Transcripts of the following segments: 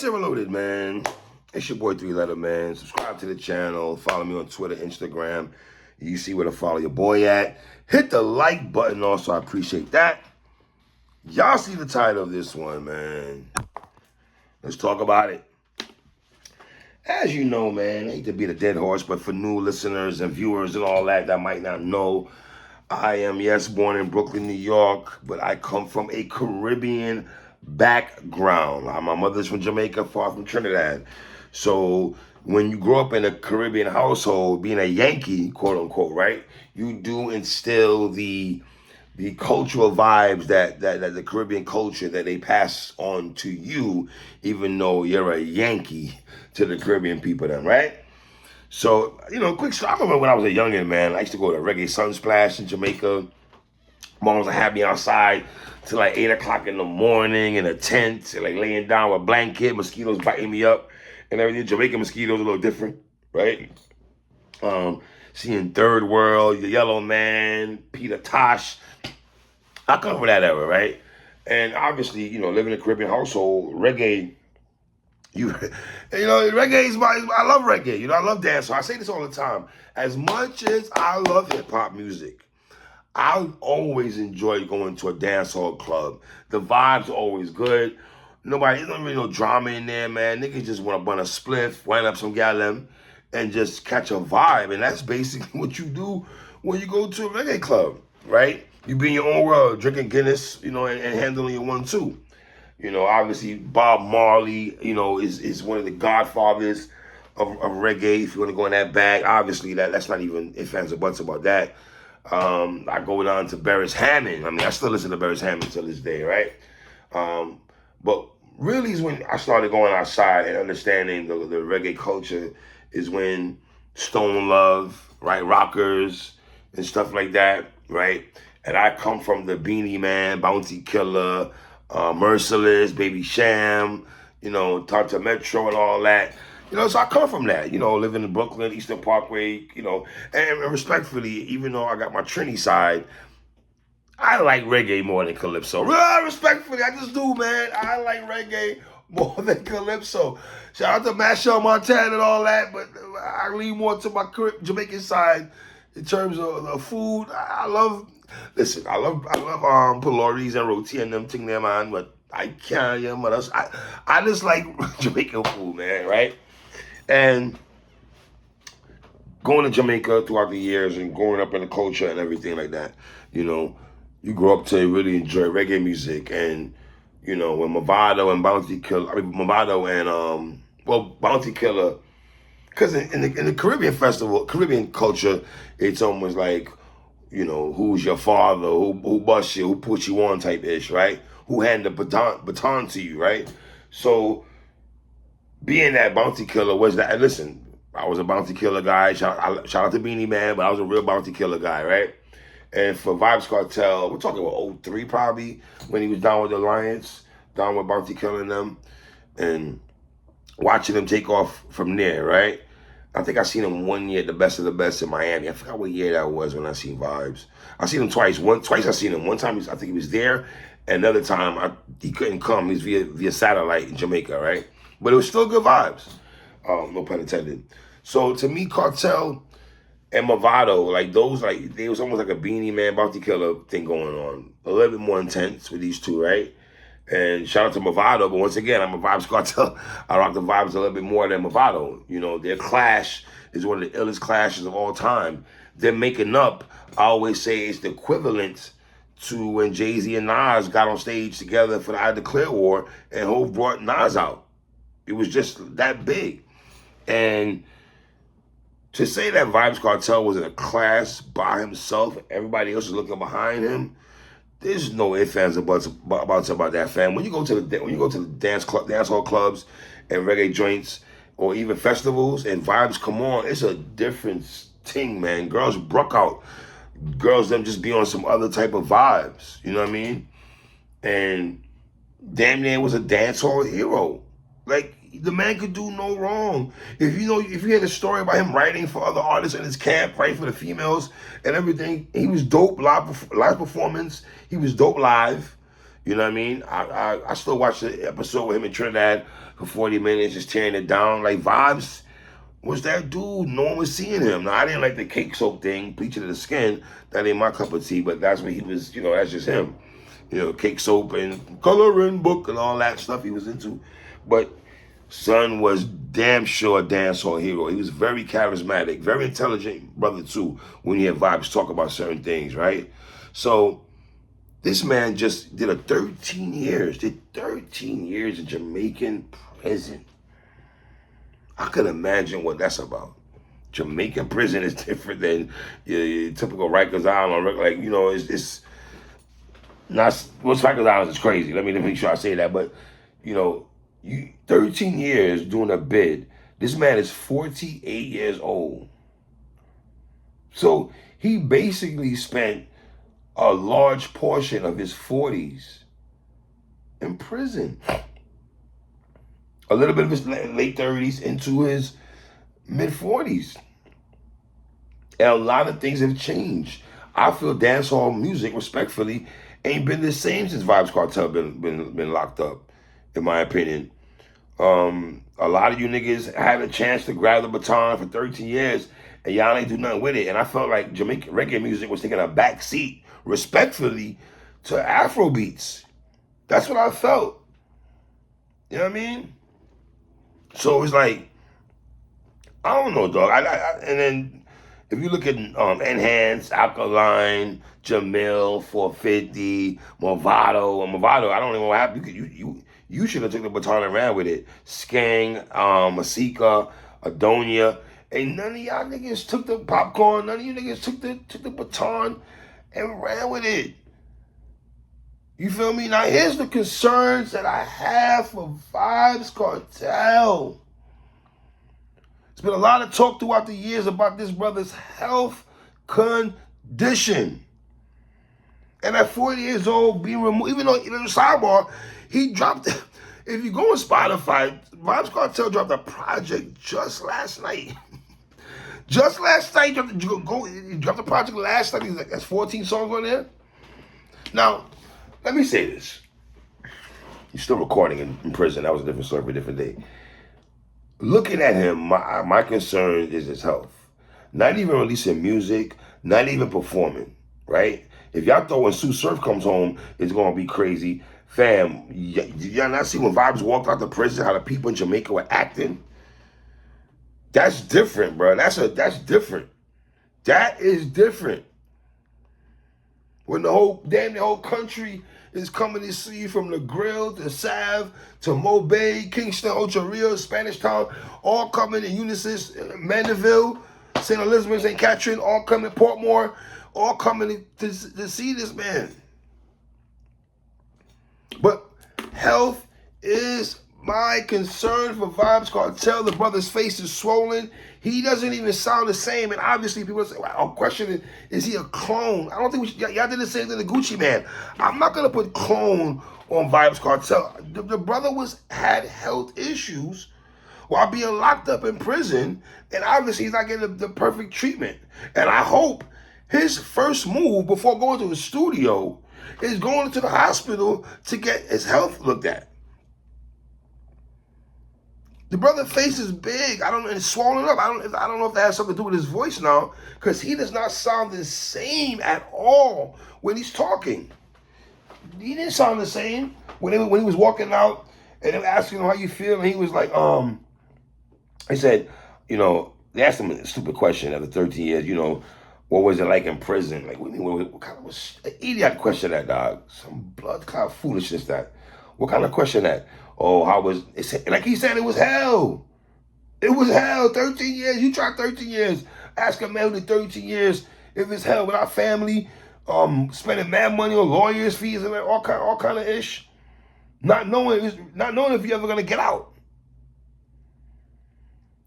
Stay Reloaded, man. It's your boy 3-Letter, man. Subscribe to the channel. Follow me on Twitter, Instagram. You see where to follow your boy at. Hit the like button also. I appreciate that. Y'all see the title of this one, man. Let's talk about it. As you know, man, I hate to beat a dead horse, but for new listeners and viewers and all that might not know, I am, yes, born in Brooklyn, New York, but I come from a Caribbean background. My mother's from Jamaica, far from Trinidad. So when you grow up in a Caribbean household, being a Yankee, quote unquote, right, you do instill the cultural vibes that the Caribbean culture that they pass on to you, even though you're a Yankee to the Caribbean people then, right? So, quick story. I remember when I was a youngin', man, I used to go to Reggae Sunsplash in Jamaica. Moms would have me outside till like 8 o'clock in the morning in a tent, like laying down with a blanket, mosquitoes biting me up and everything. Jamaican mosquitoes a little different, right? Seeing Third World, The Yellow Man, Peter Tosh. I come from that era, right? And obviously, living in a Caribbean household, reggae, reggae is I love reggae. I love dance. So I say this all the time. As much as I love hip hop music, I always enjoy going to a dance hall club. The vibes are always good. There's not really no drama in there, man. Niggas just want to bun a spliff, wind up some gallem, and just catch a vibe. And that's basically what you do when you go to a reggae club, right? You be in your own world, drinking Guinness, and handling your 1-2. Obviously Bob Marley, is one of the godfathers of reggae. If you want to go in that bag, obviously that's not even ifs, ands, or buts about that. I go down to Beres Hammond. I mean, I still listen to Beres Hammond to this day, right? But really is when I started going outside and understanding the reggae culture is when Stone Love, right, Rockers and stuff like that, right? And I come from the Beanie Man, Bounty Killer, Merciless, Baby Sham, Tanta Metro and all that. So I come from that, living in Brooklyn, Eastern Parkway, and respectfully, even though I got my Trini side, I like reggae more than Calypso. Respectfully, I just do, man. I like reggae more than Calypso. Shout out to Machel Montana and all that, but I lean more to my Jamaican side in terms of the food. I love Pilares and roti and them thing there, man, but I can't, I just like Jamaican food, man, right? And going to Jamaica throughout the years and growing up in the culture and everything like that, you grow up to really enjoy reggae music. And, when Mavado and Bounty Killer, Bounty Killer, because in the Caribbean culture, it's almost like, who's your father, who bust you, who put you on type ish, right? Who handed the baton to you, right? So being that Bounty Killer was that, and listen, I was a Bounty Killer guy. Shout out to Beanie Man, but I was a real Bounty Killer guy, right? And for Vybz Kartel, we're talking about 03 probably, when he was down with the Alliance, down with Bounty Killer and them, and watching him take off from there, right? I think I seen him one year at the Best of the Best in Miami. I forgot what year that was when I seen Vybz. I seen him twice. Twice I seen him. One time I think he was there, and another time he couldn't come. He was via satellite in Jamaica, right? But it was still good vibes. No pun intended. So to me, Kartel and Mavado, they was almost like a Beanie Man, Bounty Killer thing going on. A little bit more intense with these two, right? And shout out to Mavado, but once again, I'm a Vybz Kartel. I rock the vibes a little bit more than Mavado. Their clash is one of the illest clashes of all time. They're making up, I always say, it's the equivalent to when Jay-Z and Nas got on stage together for the I Declare War, and Hov brought Nas out. It was just that big. And to say that Vybz Kartel was in a class by himself, everybody else is looking behind him, there's no ifs, ands, or buts about that, fam. When you go to the dance hall clubs and reggae joints, or even festivals, and vibes come on, it's a different thing, man. Girls broke out. Girls them just be on some other type of vibes. You know what I mean? And damn near was a dance hall hero. Like, the man could do no wrong. If you hear the story about him writing for other artists in his camp, writing for the females and everything, he was dope live performance. He was dope live. You know what I mean? I still watch the episode with him in Trinidad for 40 minutes, just tearing it down. Like, Vybz was that dude. No one was seeing him. Now, I didn't like the cake soap thing, bleaching of the skin. That ain't my cup of tea, but that's what he was, that's just him. Cake soap and coloring book and all that stuff he was into. But son was damn sure a dancehall hero. He was very charismatic, very intelligent brother too, when he had Vybz talk about certain things, right? So this man just did 13 years in Jamaican prison. I could imagine what that's about. Jamaican prison is different than your typical Rikers Island. Like, it's not, what's Rikers Island is crazy. Let me make sure I say that. But, 13 years doing a bid. This man is 48 years old. So he basically spent a large portion of his 40s in prison. A little bit of his late 30s into his mid 40s. And a lot of things have changed. I feel dancehall music, respectfully, ain't been the same since Vybz Kartel been locked up, in my opinion. A lot of you niggas had a chance to grab the baton for 13 years and y'all ain't do nothing with it. And I felt like Jamaican reggae music was taking a back seat, respectfully, to Afro beats. That's what I felt. You know what I mean? So it's like, I don't know, dog. And then if you look at Enhanced, Alkaline, Jamil, 450, Movado, I don't even know what happened. You should have took the baton and ran with it. Skang, Masika, Adonia. And none of y'all niggas took the popcorn. None of you niggas took the baton and ran with it. You feel me? Now here's the concerns that I have for Vybz Kartel. There's been a lot of talk throughout the years about this brother's health condition. And at 40 years old, being removed, even though, sidebar, he dropped, if you go on Spotify, Vybz Kartel dropped a project just last night. Just last night, he dropped a project last night. He's like, that's 14 songs on there. Now, let me say this. He's still recording in prison. That was a different story for a different day. Looking at him, my concern is his health. Not even releasing music, not even performing, right? If y'all thought when Sue Surf comes home, it's going to be crazy, fam, y'all not see when Vybz walked out the prison, how the people in Jamaica were acting? That's different, bro. That's different. That is different. When the whole country is coming to see you, from the Grill to Sav to Mobay, Kingston, Ocho Rios, Spanish Town, all coming in unison, Mandeville, St. Elizabeth, St. Catherine, all coming, Portmore, all coming to see this man. But health is my concern for Vybz Kartel. The brother's face is swollen. He doesn't even sound the same. And obviously people say, well, I'm questioning, is he a clone? I don't think y'all did the same thing to Gucci Man. I'm not going to put clone on Vybz Kartel. The brother had health issues while being locked up in prison. And obviously he's not getting the perfect treatment. And I hope his first move before going to the studio is going to the hospital to get his health looked at. The brother's face is big. It's swollen up. I don't know if that has something to do with his voice now, because he does not sound the same at all when he's talking. He didn't sound the same when he was walking out and they were asking him how you feel, and he was like, he said, they asked him a stupid question after 13 years, what was it like in prison? Like, what kind of an idiot question that, dog? Some blood clot foolishness that. What kind of question that? Oh, how was it? Like he said, it was hell. It was hell. 13 years. You tried 13 years. Ask a man who did 13 years if it's hell with our family, spending mad money on lawyers' fees and all kind of ish. Not knowing if you're ever gonna get out.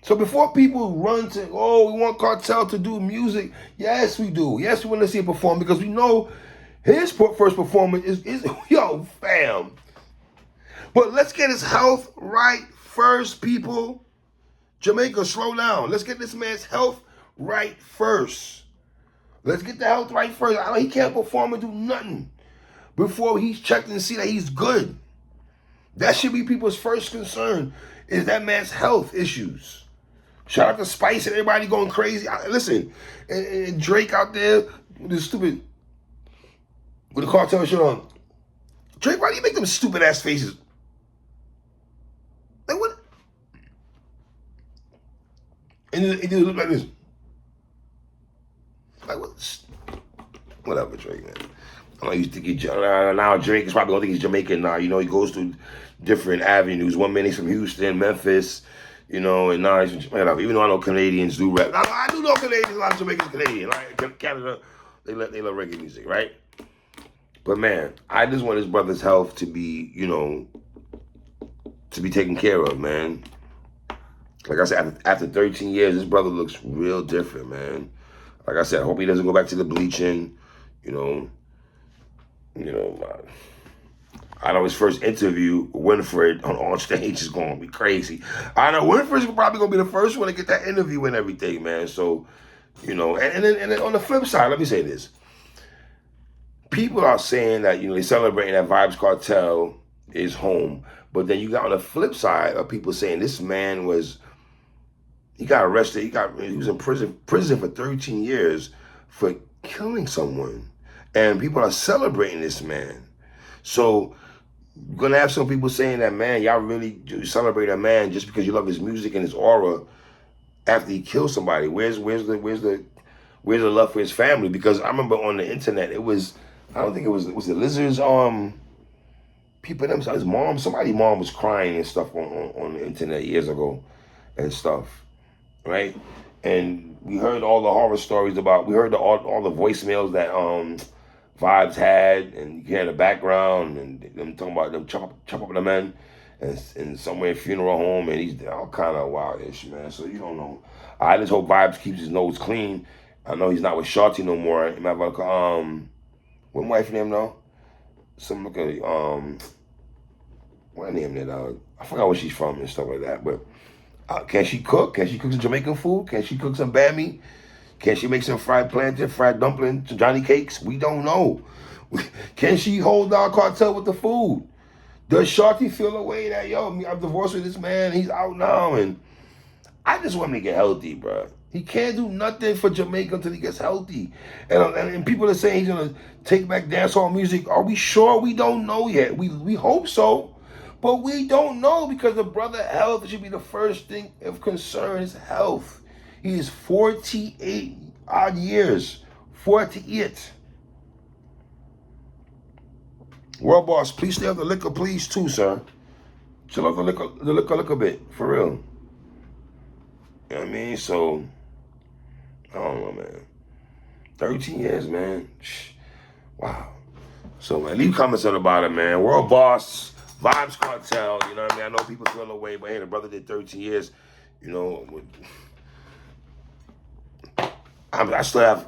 So before people run to, we want Kartel to do music. Yes, we do. Yes, we want to see him perform, because we know his first performance is yo, fam. But let's get his health right first, people. Jamaica, slow down. Let's get this man's health right first. Let's get the health right first. He can't perform and do nothing. before he's checked and see that he's good. That should be people's first concern, is that man's health issues. Shout out to Spice and everybody going crazy. Listen, and Drake out there with this stupid, with the cartel shit on. Drake, why do you make them stupid ass faces? Like what? And it just look like this. Like what? Whatever, Drake, man. I know you think now Drake is probably gonna think he's Jamaican now. You know, he goes through different avenues. One minute he's from Houston, Memphis, you know, and now he's from whatever. Even though I know Canadians do rap. I do know Canadians, a lot of Jamaicans Canadian. Like Canada, they love reggae music, right? But man, I just want his brother's health to be, you know, to be taken care of, man. Like I said, after 13 years, his brother looks real different, man. Like I said, I hope he doesn't go back to the bleaching, you know. I know his first interview, Winfred, on stage is going to be crazy. I know Winfred's probably going to be the first one to get that interview and everything, man. So, you know, and then on the flip side, let me say this. People are saying that, you know, they're celebrating that Vybz Kartel is home. But then you got on the flip side of people saying this man he got arrested. He was in prison for 13 years for killing someone. And people are celebrating this man. So you're going to have some people saying that, man, y'all really do celebrate a man just because you love his music and his aura after he killed somebody. Where's the love for his family? Because I remember on the internet, it was, I don't think it was the Lizards, people themselves, his mom, somebody's mom was crying and stuff on the internet years ago and stuff, right? And we heard all the horror stories we heard all the voicemails that Vybz had, and you hear the background, and them talking about them chop up the men, and somewhere funeral home, and he's all kind of wildish, man. So you don't know. I just hope Vybz keeps his nose clean. I know he's not with Shorty no more. He might have what wife name now? Some look at what name that? I forgot where she's from and stuff like that. But can she cook? Can she cook some Jamaican food? Can she cook some bammy? Can she make some fried plantain, fried dumpling, Johnny cakes? We don't know. Can she hold down Cartel with the food? Does Shorty feel a way that, yo, I'm divorced with this man, he's out now, and I just want him to get healthy, bro. He can't do nothing for Jamaica until he gets healthy. And people are saying he's gonna take back dancehall music. Are we sure? We don't know yet. We hope so, but we don't know, because the brother health should be the first thing of concern, is health. He is 48 odd years. 48. World Boss, please stay off the liquor, please, too, sir. Chill off the liquor a bit, for real. You know what I mean? So, I don't know, man. 13 years, man. Wow. So, man, leave comments on about it, man. World Boss, Vybz Kartel, you know what I mean? I know people feel away, but hey, the brother did 13 years, you know. I still have,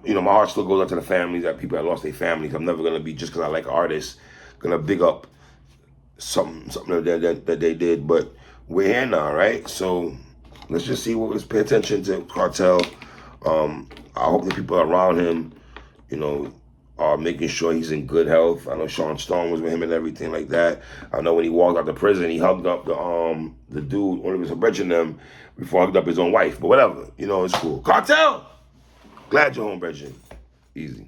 you know, my heart still goes out to the families, that people that lost their families. I'm never going to be, just because I like artists, going to big up something that they did. But we're here now, right? So let's just see let's pay attention to Kartel. I hope the people around him, you know, are making sure he's in good health. I know Sean Stone was with him and everything like that. I know when he walked out the prison, he hugged up the dude, when he was bridging them, before he hugged up his own wife. But whatever, you know, it's cool. Kartel! Glad you're home, Bridget. Easy.